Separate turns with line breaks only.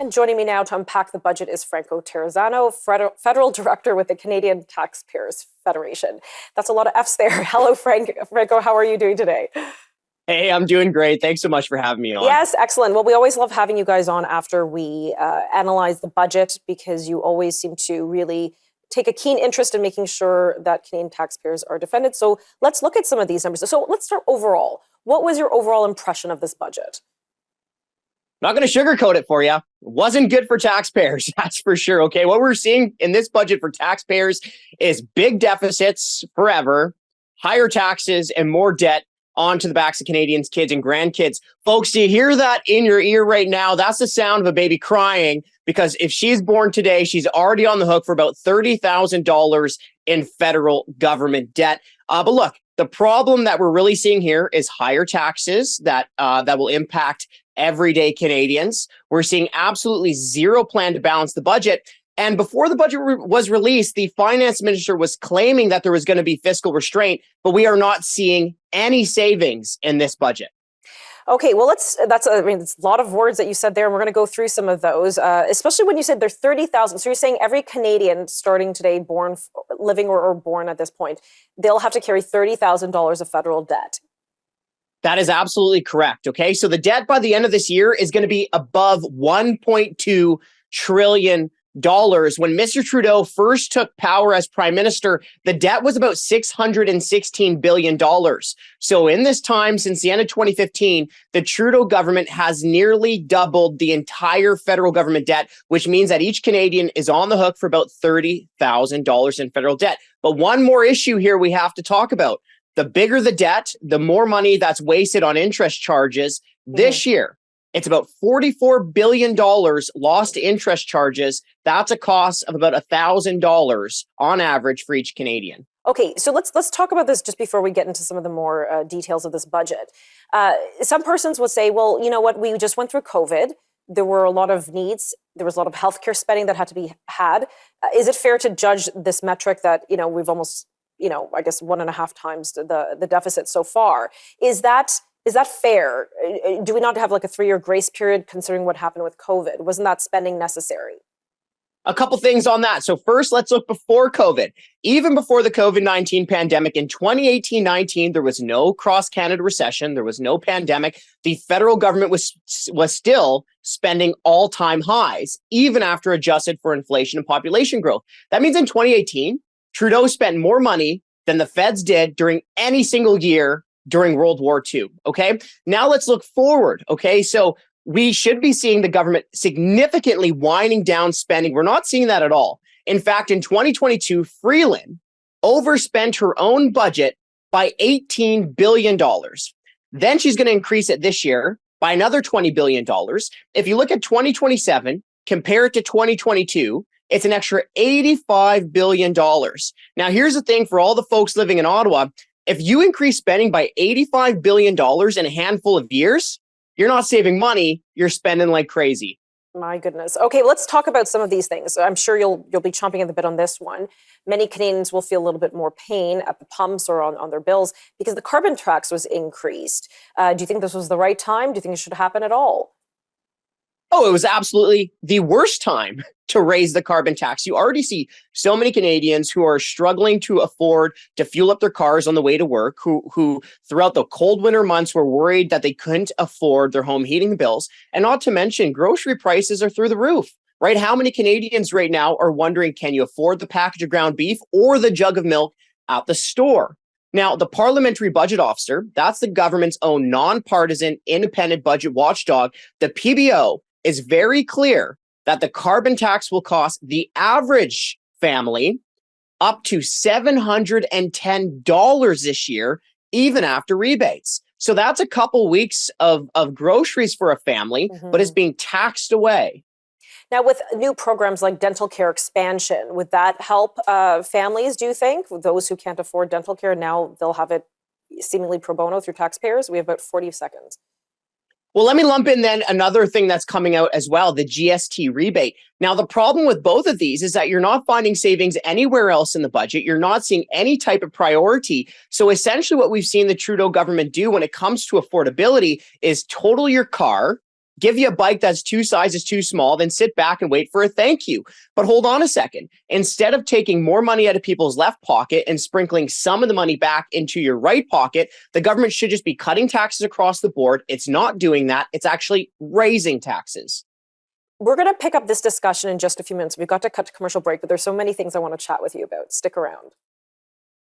And joining me now to unpack the budget is Franco Terrazzano, Federal Director with the Canadian Taxpayers Federation. That's a lot of F's there. Hello, Franco. How are you doing today?
Hey, I'm doing great. Thanks so much for having me on.
Yes, excellent. Well, we always love having you guys on after we analyze the budget, because you always seem to really take a keen interest in making sure that Canadian taxpayers are defended. So let's look at some of these numbers. So let's start overall. What was your overall impression of this budget?
Not going to sugarcoat it for you. It wasn't good for taxpayers, that's for sure. Okay, what we're seeing in this budget for taxpayers is big deficits forever, higher taxes, and more debt onto the backs of Canadians' kids and grandkids. Folks, do you hear that in your ear right now? That's the sound of a baby crying, because if she's born today, she's already on the hook for about $30,000 in federal government debt. But look, the problem that we're really seeing here is higher taxes that will impact everyday Canadians. We're seeing absolutely zero plan to balance the budget. And before the budget was released, the finance minister was claiming that there was going to be fiscal restraint, but we are not seeing any savings in this budget.
Okay, well, it's a lot of words that you said there, and we're going to go through some of those, especially when you said there's 30,000. So you're saying every Canadian starting today, living or born at this point, they'll have to carry $30,000 of federal debt.
That is absolutely correct. Okay, so the debt by the end of this year is going to be above $1.2 trillion. When Mr. Trudeau first took power as prime minister, the debt was about $616 billion. So in this time, since the end of 2015, the Trudeau government has nearly doubled the entire federal government debt, which means that each Canadian is on the hook for about $30,000 in federal debt. But one more issue here we have to talk about. The bigger the debt, the more money that's wasted on interest charges. This year, it's about $44 billion lost to interest charges. That's a cost of about $1,000 on average for each Canadian.
Okay, so let's talk about this just before we get into some of the more details of this budget. Some persons would say, well, you know what, we just went through COVID. There were a lot of needs. There was a lot of healthcare spending that had to be had. Is it fair to judge this metric that, we've almost, I guess 1.5 times the deficit so far? Is that fair? Do we not have like a 3-year grace period considering what happened with COVID? Wasn't that spending necessary?
A couple things on that. So first, let's look before COVID. Even before the COVID-19 pandemic in 2018-19, there was no cross-Canada recession. There was no pandemic. The federal government was still spending all-time highs, even after adjusted for inflation and population growth. That means in 2018, Trudeau spent more money than the feds did during any single year during World War II. Okay, now let's look forward. Okay, so we should be seeing the government significantly winding down spending. We're not seeing that at all. In fact, in 2022, Freeland overspent her own budget by $18 billion. Then she's going to increase it this year by another $20 billion. If you look at 2027, compare it to 2022, it's an extra $85 billion. Now, here's the thing for all the folks living in Ottawa. If you increase spending by $85 billion in a handful of years, you're not saving money, you're spending like crazy.
My goodness. Okay, let's talk about some of these things. I'm sure you'll be chomping at the bit on this one. Many Canadians will feel a little bit more pain at the pumps or on their bills because the carbon tax was increased. Do you think this was the right time? Do you think it should happen at all?
Oh, it was absolutely the worst time to raise the carbon tax. You already see so many Canadians who are struggling to afford to fuel up their cars on the way to work, who throughout the cold winter months were worried that they couldn't afford their home heating bills. And not to mention, grocery prices are through the roof, right? How many Canadians right now are wondering, can you afford the package of ground beef or the jug of milk at the store? Now, the Parliamentary Budget Officer, that's the government's own nonpartisan independent budget watchdog, the PBO, is very clear that the carbon tax will cost the average family up to $710 this year, even after rebates. So that's a couple weeks of groceries for a family, but it's being taxed away.
Now, with new programs like dental care expansion, would that help families, do you think? Those who can't afford dental care, now they'll have it seemingly pro bono through taxpayers? We have about 40 seconds.
Well, let me lump in then another thing that's coming out as well, the GST rebate. Now, the problem with both of these is that you're not finding savings anywhere else in the budget. You're not seeing any type of priority. So essentially what we've seen the Trudeau government do when it comes to affordability is total your car, give you a bike that's 2 sizes too small, then sit back and wait for a thank you. But hold on a second. Instead of taking more money out of people's left pocket and sprinkling some of the money back into your right pocket, the government should just be cutting taxes across the board. It's not doing that. It's actually raising taxes.
We're going to pick up this discussion in just a few minutes. We've got to cut to commercial break, but there's so many things I want to chat with you about. Stick around.